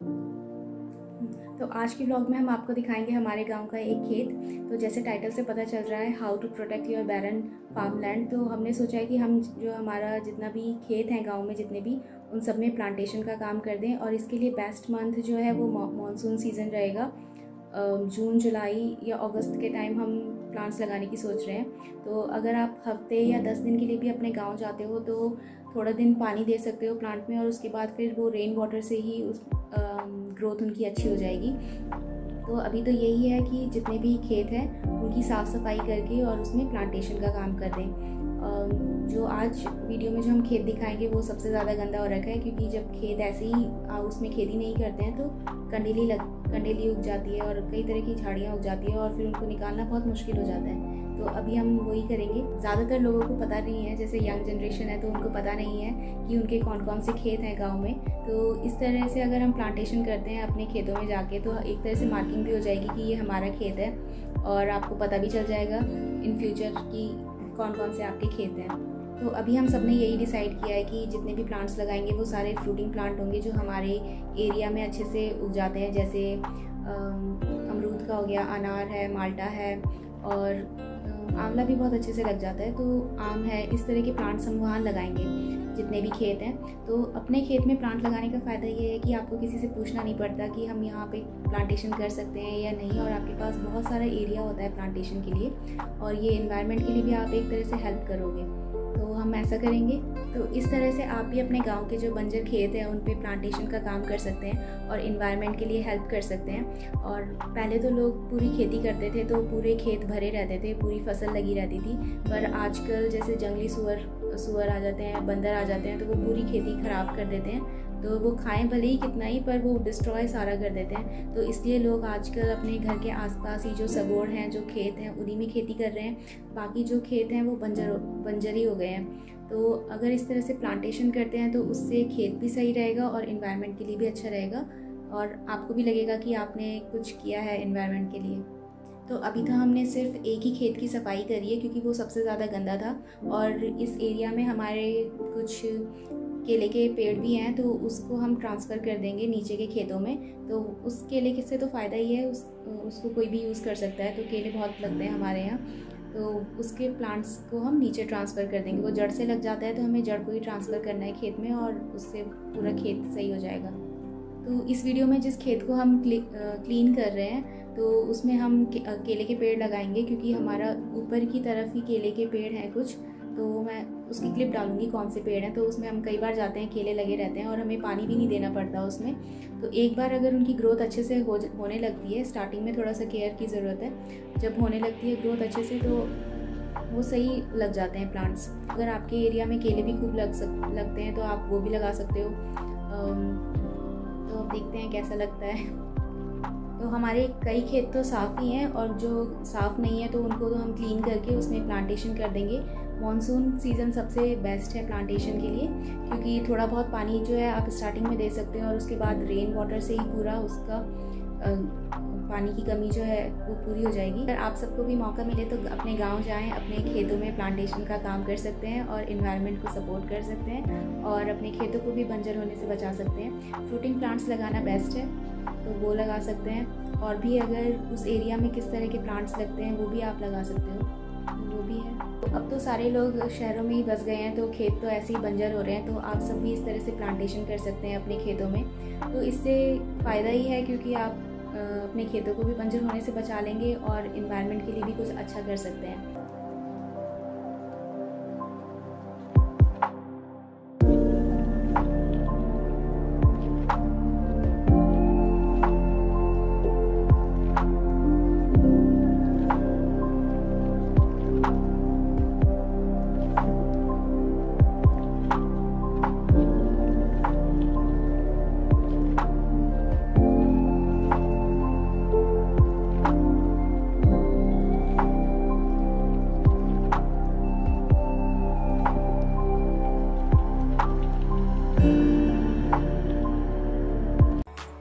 तो आज की व्लॉग में हम आपको दिखाएंगे हमारे गांव का एक खेत। तो जैसे टाइटल से पता चल रहा है, how to protect your barren farm land. तो हमने सोचा है कि हम जो हमारा जितना भी खेत हैं गांव में जितने भी, उन सब में प्लांटेशन का काम कर दें। और इसके लिए बेस्ट मंथ जो है वो मानसून सीज़न रहेगा। जून, जुलाई या अगस्त के टाइम हम प्लांट्स लगाने की सोच रहे हैं। तो अगर आप हफ्ते या 10 दिन के लिए भी अपने गांव जाते हो तो थोड़ा दिन पानी दे सकते हो प्लांट में, और उसके बाद फिर वो रेन वाटर से ही उस ग्रोथ उनकी अच्छी हो जाएगी। तो अभी तो यही है कि जितने भी खेत हैं उनकी साफ़ सफाई करके और उसमें प्लांटेशन का काम कर दें। जो आज वीडियो में जो हम खेत दिखाएंगे वो सबसे ज़्यादा गंदा हो रखा है, क्योंकि जब खेत ऐसे ही उसमें खेती नहीं करते हैं तो कंडेली उग जाती है और कई तरह की झाड़ियाँ उग जाती है, और फिर उनको निकालना बहुत मुश्किल हो जाता है। तो अभी हम वही करेंगे। ज़्यादातर लोगों को पता नहीं है, जैसे यंग जनरेशन है तो उनको पता नहीं है कि उनके कौन कौन से खेत हैं गाँव में। तो इस तरह से अगर हम प्लांटेशन करते हैं अपने खेतों में जाके, तो एक तरह से मार्किंग भी हो जाएगी कि ये हमारा खेत है, और आपको पता भी चल जाएगा इन फ्यूचर कि कौन कौन से आपके खेत हैं। तो अभी हम सब ने यही डिसाइड किया है कि जितने भी प्लांट्स लगाएंगे वो सारे फ्रूटिंग प्लांट होंगे जो हमारे एरिया में अच्छे से उग जाते हैं। जैसे अमरूद का हो गया, अनार है, माल्टा है, और आंवला भी बहुत अच्छे से लग जाता है। तो आम है, इस तरह के प्लांट्स हम वहाँ लगाएंगे जितने भी खेत हैं। तो अपने खेत में प्लांट लगाने का फ़ायदा ये है कि आपको किसी से पूछना नहीं पड़ता कि हम यहाँ पे प्लांटेशन कर सकते हैं या नहीं, और आपके पास बहुत सारा एरिया होता है प्लांटेशन के लिए, और ये एनवायरनमेंट के लिए भी आप एक तरह से हेल्प करोगे। तो हम ऐसा करेंगे। तो इस तरह से आप भी अपने गांव के जो बंजर खेत हैं उन पे प्लांटेशन का काम कर सकते हैं और इन्वायरमेंट के लिए हेल्प कर सकते हैं। और पहले तो लोग पूरी खेती करते थे तो पूरे खेत भरे रहते थे, पूरी फसल लगी रहती थी। पर आजकल जैसे जंगली सुअर आ जाते हैं, बंदर आ जाते हैं, तो वो पूरी खेती ख़राब कर देते हैं। तो वो खाएं भले ही कितना ही, पर वो डिस्ट्रॉय सारा कर देते हैं। तो इसलिए लोग आजकल अपने घर के आसपास ही जो सगोड़ हैं, जो खेत हैं, उन्हीं में खेती कर रहे हैं। बाकी जो खेत हैं वो बंजर ही हो गए हैं। तो अगर इस तरह से प्लांटेशन करते हैं तो उससे खेत भी सही रहेगा और इन्वायरमेंट के लिए भी अच्छा रहेगा, और आपको भी लगेगा कि आपने कुछ किया है इन्वायरमेंट के लिए। तो अभी तो हमने सिर्फ एक ही खेत की सफाई करी है क्योंकि वो सबसे ज़्यादा गंदा था, और इस एरिया में हमारे कुछ केले के पेड़ भी हैं, तो उसको हम ट्रांसफ़र कर देंगे नीचे के खेतों में। तो उस केले से तो फ़ायदा ही है, उसको कोई भी यूज़ कर सकता है। तो केले बहुत लगते हैं हमारे यहाँ, तो उसके प्लांट्स को हम नीचे ट्रांसफ़र कर देंगे। वो जड़ से लग जाता है तो हमें जड़ को ही ट्रांसफ़र करना है खेत में, और उससे पूरा खेत सही हो जाएगा। तो इस वीडियो में जिस खेत को हम क्लीन कर रहे हैं तो उसमें हम केले के पेड़ लगाएंगे, क्योंकि हमारा ऊपर की तरफ ही केले के पेड़ हैं कुछ। तो मैं उसकी क्लिप डालूंगी कौन से पेड़ हैं। तो उसमें हम कई बार जाते हैं, केले लगे रहते हैं और हमें पानी भी नहीं देना पड़ता उसमें। तो एक बार अगर उनकी ग्रोथ अच्छे से होने लगती है, स्टार्टिंग में थोड़ा सा केयर की ज़रूरत है, जब होने लगती है ग्रोथ अच्छे से तो वो सही लग जाते हैं प्लांट्स। अगर आपके एरिया में केले भी खूब लगते हैं तो आप वो भी लगा सकते हो। तो अब देखते हैं कैसा लगता है। तो हमारे कई खेत तो साफ़ ही हैं, और जो साफ़ नहीं है तो उनको तो हम क्लीन करके उसमें प्लांटेशन कर देंगे। मॉनसून सीज़न सबसे बेस्ट है प्लांटेशन के लिए, क्योंकि थोड़ा बहुत पानी जो है आप स्टार्टिंग में दे सकते हो, और उसके बाद रेन वाटर से ही पूरा उसका पानी की कमी जो है वो पूरी हो जाएगी। अगर आप सबको भी मौका मिले तो अपने गांव जाएं, अपने खेतों में प्लांटेशन का काम कर सकते हैं और इन्वायरमेंट को सपोर्ट कर सकते हैं, और अपने खेतों को भी बंजर होने से बचा सकते हैं। फ्रूटिंग प्लांट्स लगाना बेस्ट है, तो वो लगा सकते हैं। और भी अगर उस एरिया में किस तरह के प्लांट्स लगते हैं वो भी आप लगा सकते हो, वो भी है। तो अब तो सारे लोग शहरों में ही बस गए हैं, तो खेत तो ऐसे ही बंजर हो रहे हैं। तो आप सब भी इस तरह से प्लांटेशन कर सकते हैं अपने खेतों में। तो इससे फ़ायदा ही है, क्योंकि आप अपने खेतों को भी बंजर होने से बचा लेंगे और इन्वायरमेंट के लिए भी कुछ अच्छा कर सकते हैं।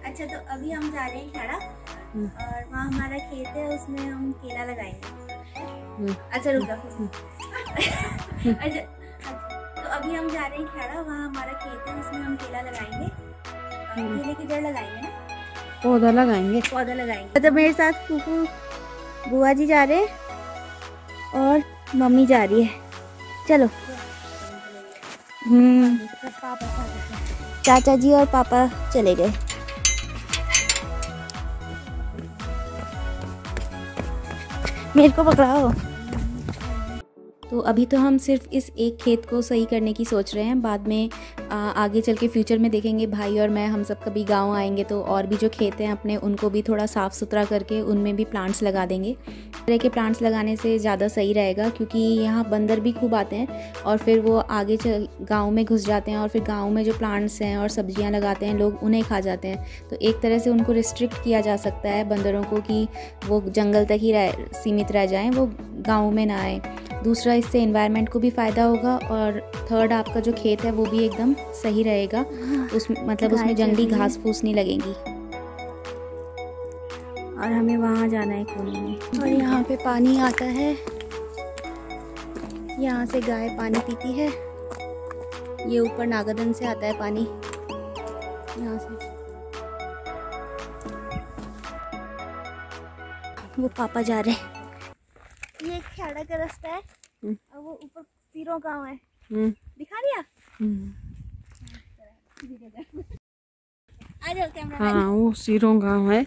अच्छा, तो अभी हम जा रहे हैं खेड़ा, और वहाँ हमारा खेत है, उसमें हम केला लगाएंगे। अच्छा रुक जाओ। अच्छा, तो अभी हम जा रहे हैं खेड़ा, वहाँ हमारा खेत है, उसमें हम केला लगाएंगे। केले की जड़ लगाएंगे ना। पौधा लगाएंगे। तो मेरे साथ फूफू बुआ जी जा रहे हैं और मम्मी जा रही है। चलो। चाचा जी और पापा चले गए। मेरे को पकड़ाओ। तो अभी तो हम सिर्फ इस एक खेत को सही करने की सोच रहे हैं। बाद में आगे चल के फ्यूचर में देखेंगे, भाई और मैं हम सब कभी गांव आएंगे तो और भी जो खेत हैं अपने उनको भी थोड़ा साफ़ सुथरा करके उनमें भी प्लांट्स लगा देंगे। इस तरह के प्लांट्स लगाने से ज़्यादा सही रहेगा, क्योंकि यहाँ बंदर भी खूब आते हैं और फिर वो आगे चल गाँव में घुस जाते हैं और फिर गाँव में जो प्लांट्स हैं और सब्जियाँ लगाते हैं लोग उन्हें खा जाते हैं। तो एक तरह से उनको रिस्ट्रिक्ट किया जा सकता है बंदरों को कि वो जंगल तक ही सीमित रह जाएँ, वो गाँव में ना आए। दूसरा, इससे एनवायरनमेंट को भी फ़ायदा होगा और थर्ड, आपका जो खेत है वो भी एकदम सही रहेगा। उसमें जंगली घास फूस नहीं लगेंगी। और हमें वहाँ जाना है कोने में। और यहाँ पे पानी आता है, यहाँ से गाय पानी पीती है। ये ऊपर नागादन से आता है पानी, यहाँ से। वो पापा जा रहे हैं। ये खेड़ा का रास्ता है और वो ऊपर सीरो गांव है। दिखा दिया? आ जाओ कैमरा। हाँ, वो सीरो गांव है।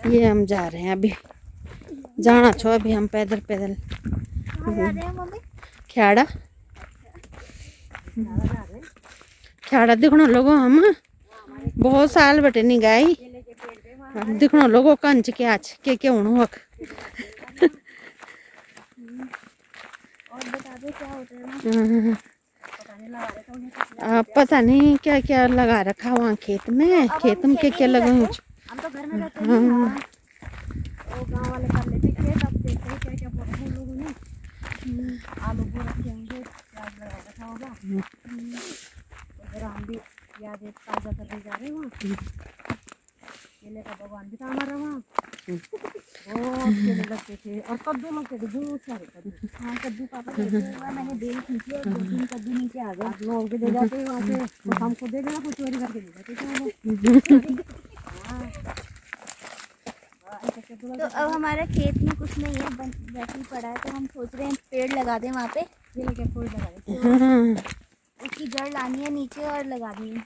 ये हम जा रहे हैं अभी, जाना छो अभी हम पैदल पैदल। कहाँ जा रहे हैं मम्मी? खेड़ा खेड़ा दिखनो लोगो, हम बहुत साल बटे नहीं गई। दिखनो लोगो कंच के आज के हूँ वक। और बता दो क्या होता है? पता नहीं क्या क्या लगा रखा वहाँ खेत में क्या लगा। हम तो घर में रहते हैं। वो गांव वाले कर लेते खेत। अब देखते हैं क्या क्या बोल रहे हैं लोगों ने। आलू बो रखे होंगे, प्याज लगा रखा होगा। उधर हम भी प्याज ताजा करने जा रहे हैं वहाँ। केले का भगवान भी था हमारा वहाँ। बहुत केले लगते थे और कद्दू लगते थे, बहुत सारे कद्दू। हाँ, कद्दू पापा कहते हैं। मैंने बेल खींची और 2-3 कद्दू नीचे आ गए। लोग भी दे जाते हैं वहाँ से, तो हमको दे देना, कुछ चोरी करके दे जाते थे। तो अब हमारा खेत में कुछ नहीं है, वैसे ही पड़ा है। तो हम सोच रहे हैं पेड़ लगा दें वहाँ पे। केले के पेड़ लगा दें, उसकी जड़ लानी है नीचे और लगानी है।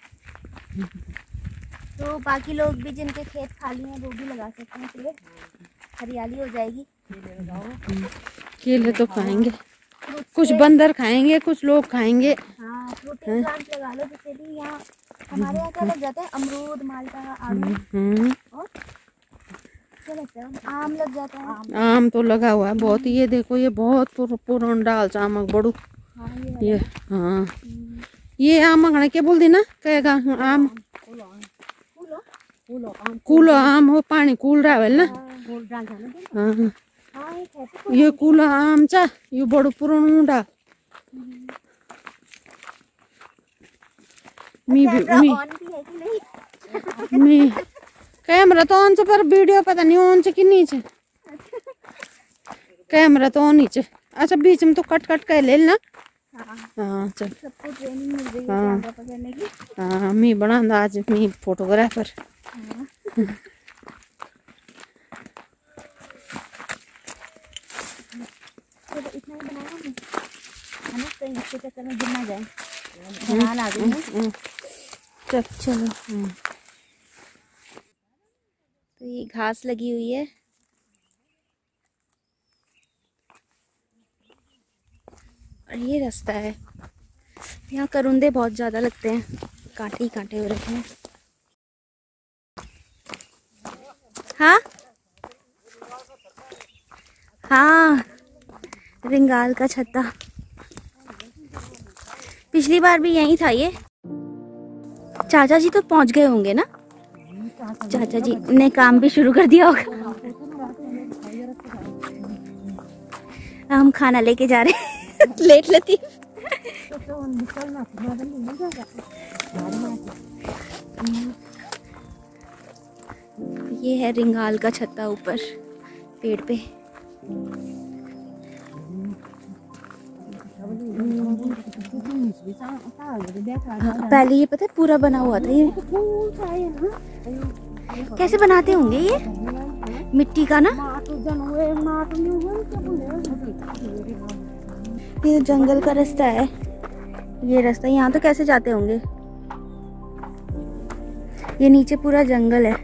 तो बाकी लोग भी जिनके खेत खाली हैं वो भी लगा सकते हैं पेड़, हरियाली हो जाएगी। केले तो खाएंगे, कुछ बंदर खाएंगे, कुछ लोग खाएंगे। हाँ, फ्रूटिंग प्लांट लगा लो, जिससे भी यहाँ हमारे यहाँ क्या लग जाता है, अमरूद, माल्टा, आड़ू और क्या लगता है, आम लग जाता है। आम तो लगा हुआ है बहुत। ये देखो, ये बहुत पुरान डाल चामक बड़ू। ये हाँ, ये आम मंगना क्या बोल दी ना, कहेगा आम कूलो आम हो, पानी कूल रहा है ना। हाँ, ये कूला आम चा, ये बड़ो पुरानो डाल। मी कैमरा तो ऑन से, पर वीडियो पता नहीं ऑन से कि नीचे। कैमरा तो ऑन नीचे। अच्छा, बीच में तो कट कट कर ले ना। हाँ चल, सबको ट्रेनिंग मिल रही है कैमरा पकड़ने की। हाँ, मी बना आज मी फोटोग्राफर। तो इतना ही बनाया है ना, कहीं इसके चक्कर में गिर ना जाए। ध्यान आ गई है। चलो। तो ये घास लगी हुई है और ये रास्ता है। यहाँ करुंदे बहुत ज़्यादा लगते हैं, कांटे ही कांटे हो रखे हैं। हाँ हाँ, रिंगाल का छत्ता। पिछली बार भी यहीं था ये। चाचा जी तो पहुंच गए होंगे ना? चाचा जी ने काम भी शुरू कर दिया होगा। हम खाना लेके जा रहे हैं। लेट लेती। ये है रिंगाल का छत्ता ऊपर पेड़ पे। पहले ये पता है पूरा बना हुआ था ये। कैसे बनाते होंगे ये मिट्टी का ना। ये जंगल का रास्ता है, ये रास्ता यहाँ तो कैसे जाते होंगे। ये नीचे पूरा जंगल है।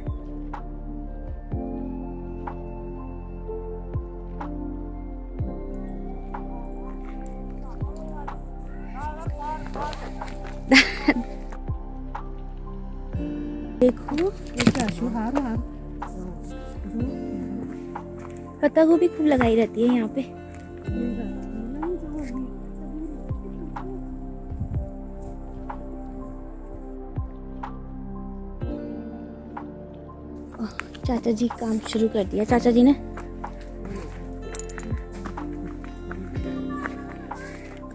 देखो पत्ता गोभी खूब लगाई रहती है यहाँ पे। चाचा जी काम शुरू कर दिया चाचा जी ने।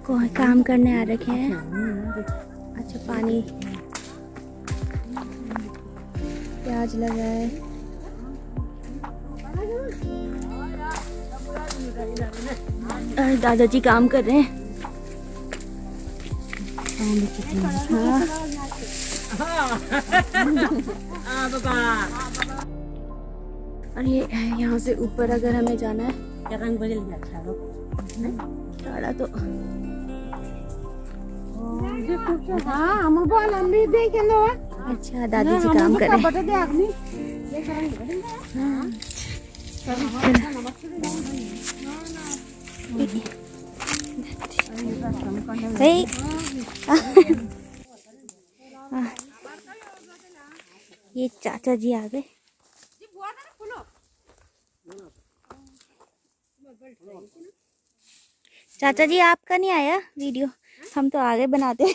कोई काम करने आ रखे हैं। अच्छा पानी प्याज लगा है। अरे दादाजी काम कर रहे हैं। और ये यहाँ से ऊपर अगर हमें जाना है रंग बदल तो अच्छा दादी जी काम कर रहे हैं। ये चाचा जी आ गए। चाचा जी आपका नहीं आया वीडियो, हम तो आगे बनाते हैं।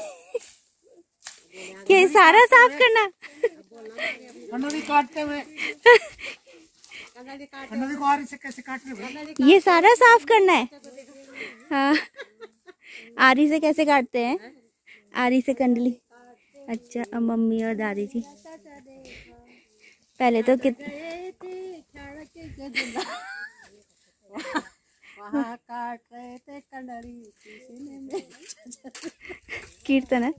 क्या सारा साफ करना काटते हुए कैसे काट रहे? ये सारा साफ करना है। हाँ आरी से कैसे काटते हैं? आरी से कंडली। अच्छा अब मम्मी और दादी जी पहले तो काट रहे थे कीर्तन है।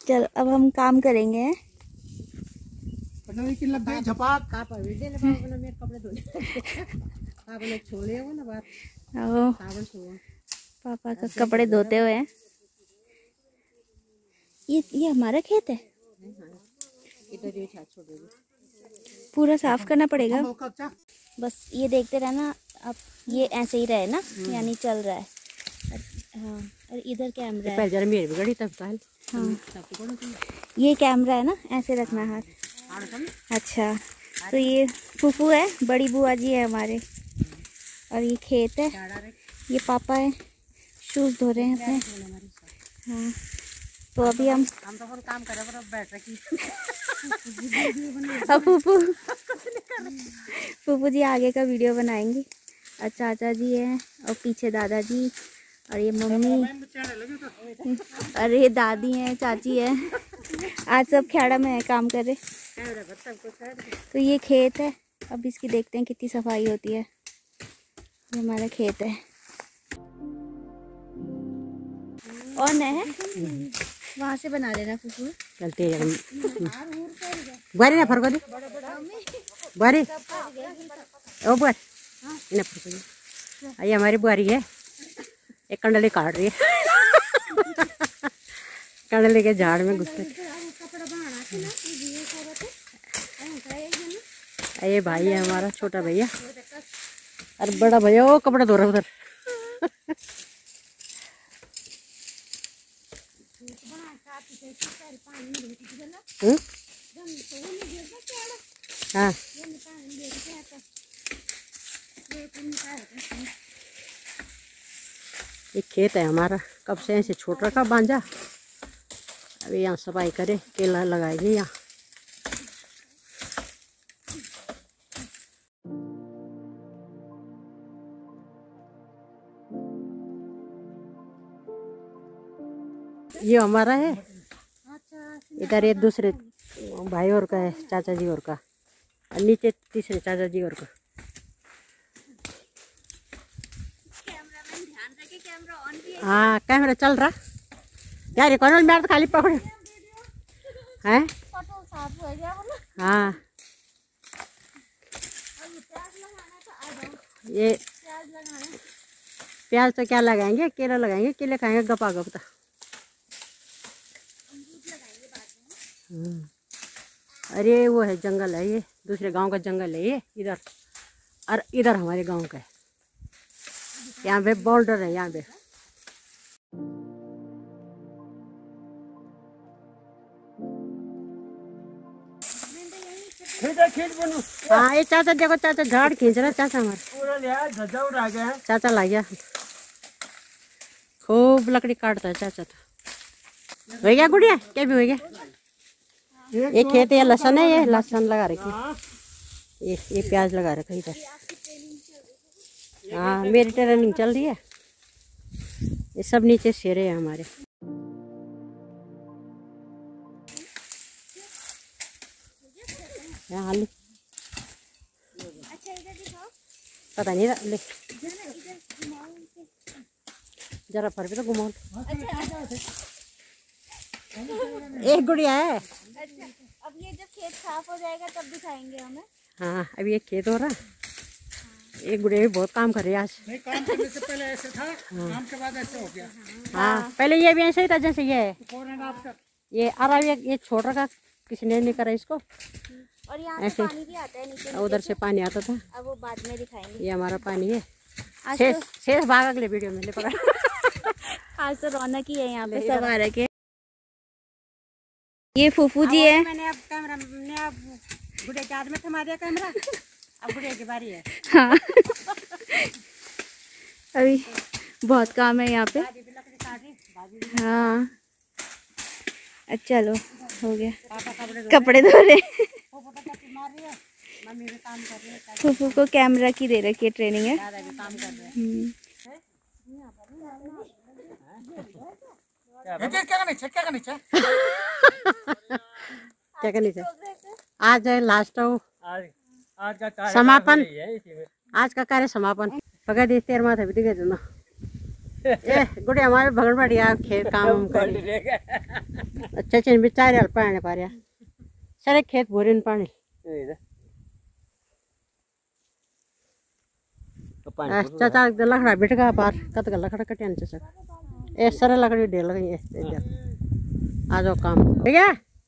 चलो अब हम काम करेंगे। पापा का कपड़े धोते हुए हैं। ये हमारा खेत है, पूरा साफ करना पड़ेगा। बस ये देखते रहना अब, ये ऐसे ही रहे ना, यानी चल रहा है। हाँ और इधर कैमरा है। हाँ ये कैमरा है ना, ऐसे रखना हाथ। अच्छा तो ये फूफू है, बड़ी बुआ जी है हमारे, और ये खेत है, ये पापा है, शूज धो रहे हैं अपने। हाँ तो अभी हम तो काम कर रहे हैं, बैठ रखी। अब फूफू जी आगे का वीडियो बनाएंगे, और चाचा जी हैं, और पीछे दादाजी, और ये मम्मी, और ये दादी हैं, चाची है। आज सब खेड़ा में है, काम कर रहे। तो ये खेत है, अब इसकी देखते हैं कितनी सफाई होती है। ये हमारा खेत है और न है, वहाँ से बना लेना फूफू। चलते बारी ना फरको दे बारी ओ बार ना फरको दे। ये हमारी बुआरी है, एक कंडली काट रही है। कंडली के झाड़ में घुस के। ये भाई है हमारा छोटा भैया, और बड़ा भैया वो कपड़ा धो रहा उधर। हाँ ये खेत है हमारा, कब से ऐसे छोट रखा बांझा। अभी यहाँ सफाई करे, केला लगाएंगे यहाँ। ये हमारा है, इधर एक दूसरे भाई और का है, चाचा जी और का, और नीचे तीसरे चाचा जी और का। हाँ कैमरा चल रहा क्या रे कौन मैं तो खाली पकड़ है। हाँ ये प्याज तो क्या लगाएंगे, केला लगाएंगे, केले खाएंगे गपा गप। अरे वो है जंगल है, ये दूसरे गांव का जंगल है ये इधर, और इधर हमारे गांव का है। यहाँ पे बॉर्डर है यहाँ पे। हाँ ये चाचा देखो, चाचा झाड़ खींच रहा, चाचा हमारे चाचा ला गया, खूब लकड़ी काटता है चाचा। तो हो गया गुड़िया, क्या भी हो गया। ये खेत है, लहसुन है, ये लहसुन लगा रखी, ये प्याज लगा रखा इधर। हाँ मेरी ट्रेनिंग चल रही है। ये सब नीचे शेरे हैं हमारे। यहाँ ले पता नहीं ले जरा फर भी तो घुमाओ। एक गुड़िया है। अब ये जब खेत साफ हो जाएगा तब दिखाएंगे हमें। हाँ अभी एक खेत हो रहा, एक गुड़िया भी बहुत काम कर रही है आज। नहीं, काम करने से पहले ऐसे था, काम के बाद ऐसे हो गया। हाँ पहले ये भी ऐसे ही था जैसे ये है। कौन है आपका? ये आ ये छोड़ रखा, किसी ने नहीं करा इसको। और यहाँ से पानी भी आता है नीचे, उधर से पानी आता था। अब वो बाद में दिखाएंगे। ये हमारा पानी है। आज शेष भाग अगले वीडियो में ले पकड़। आज तो रौनक ही है यहाँ पे, सब आ रखे। ये फूफू जी है। मैंने अब कैमरा ने अब गुड़िया के हाथ में थमा दिया कैमरा, अब गुड़िया की बारी है। हाँ अभी बहुत काम है यहाँ पे। हाँ चलो हो गया, कपड़े धो रहे। फूफू को कैमरा की दे रखी है, ट्रेनिंग है। क्या करनी चाहिए। आज है लास्ट आज का समापन, आज का कार्य समापन। पकड़ दी तेर माथा भी दिखे ना ए गुड़िया हमारे भगन बढ़िया खेत काम कर अच्छा चीन बेचारे हल पाने पा रहा सारे खेत भोरे पानी चाचा लकड़ा बिठ गया पार कत का लकड़ा कटियान चाचा ए सारे लकड़ी ढेर लगी है। आ जाओ काम हो गया।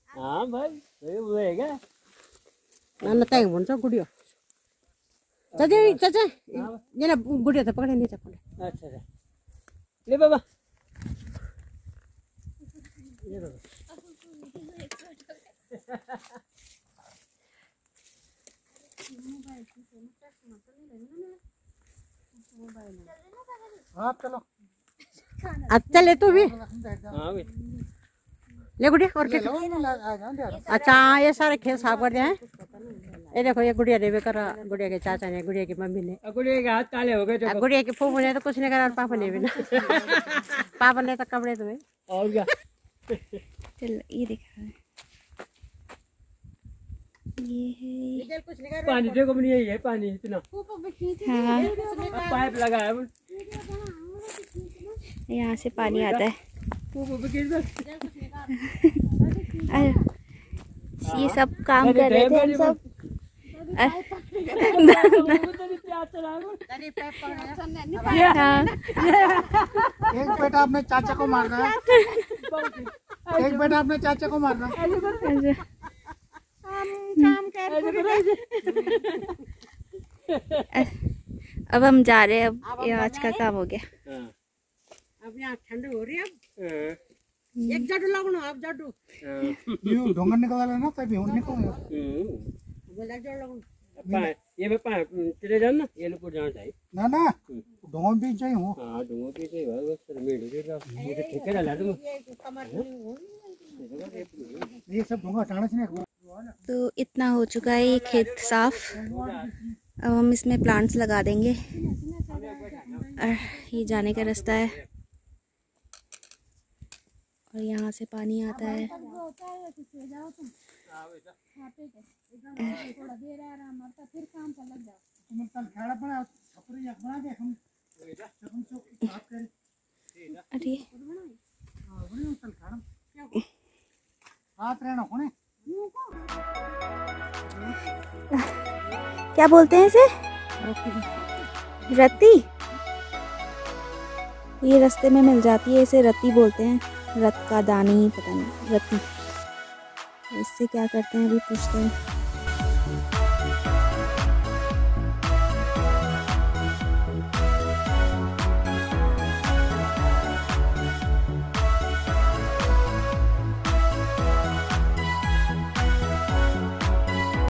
हाँ भाई होएगा ना ना तय भन्छ गुड़ियो चाचा चाचा ये ना गुड़िया तो पकड़े नहीं पकड़े। अच्छा ले बाबा ये बाबा आप चलो अच्छा ले तू भी हाँ भाई ले गुड़िया और क्या। अच्छा ये सारे खेत साफ कर दिए हैं। ये देखो ये गुड़िया ने भी करा, गुड़िया के चाचा ने, गुड़िया की मम्मी ने, गुड़िया के हाथ काले हो गए। गुड़िया के फूफू ने तो कुछ नहीं करा और पापा ने भी ना पापा ने तो कपड़े धोए। और क्या चलो ये दिखा, ये है कुछ नहीं कर पानी देखो नहीं है पानी इतना। हाँ पाइप लगा है यहाँ से पानी आता है। ये सब काम कर रहे थे हम सब। हाँ एक बेटा अपने चाचा को मारना है, एक बेटा अपने चाचा को मारना। अब हम जा रहे हैं, अब ये आज का काम हो गया। अब यहाँ ठंडी हो रही है। अब एक जाडू लगनो, अब जाडू यूं ढोंगा निकल ना तभी हम निकल बोला जोड़ लगनो ये में पा तेरे जान ना ये लोग जान चाहिए ना ना ढोंगा भी चाहिए हो। हां ढोंगा भी चाहिए बस सर मेड़ के ये तो ठेके डाला तुम ये सब ढोंगा हटाना चाहिए। तो इतना हो चुका है ये खेत साफ। अब हम इसमें प्लांट्स लगा देंगे और ये जाने का रास्ता है और यहाँ से पानी आता है। अरे क्या बोलते हैं इसे? रत्ती। ये रास्ते में मिल जाती है, इसे रत्ती बोलते हैं। रत का दानी, पता नहीं, रत्ती। इससे क्या करते हैं अभी पूछते हैं।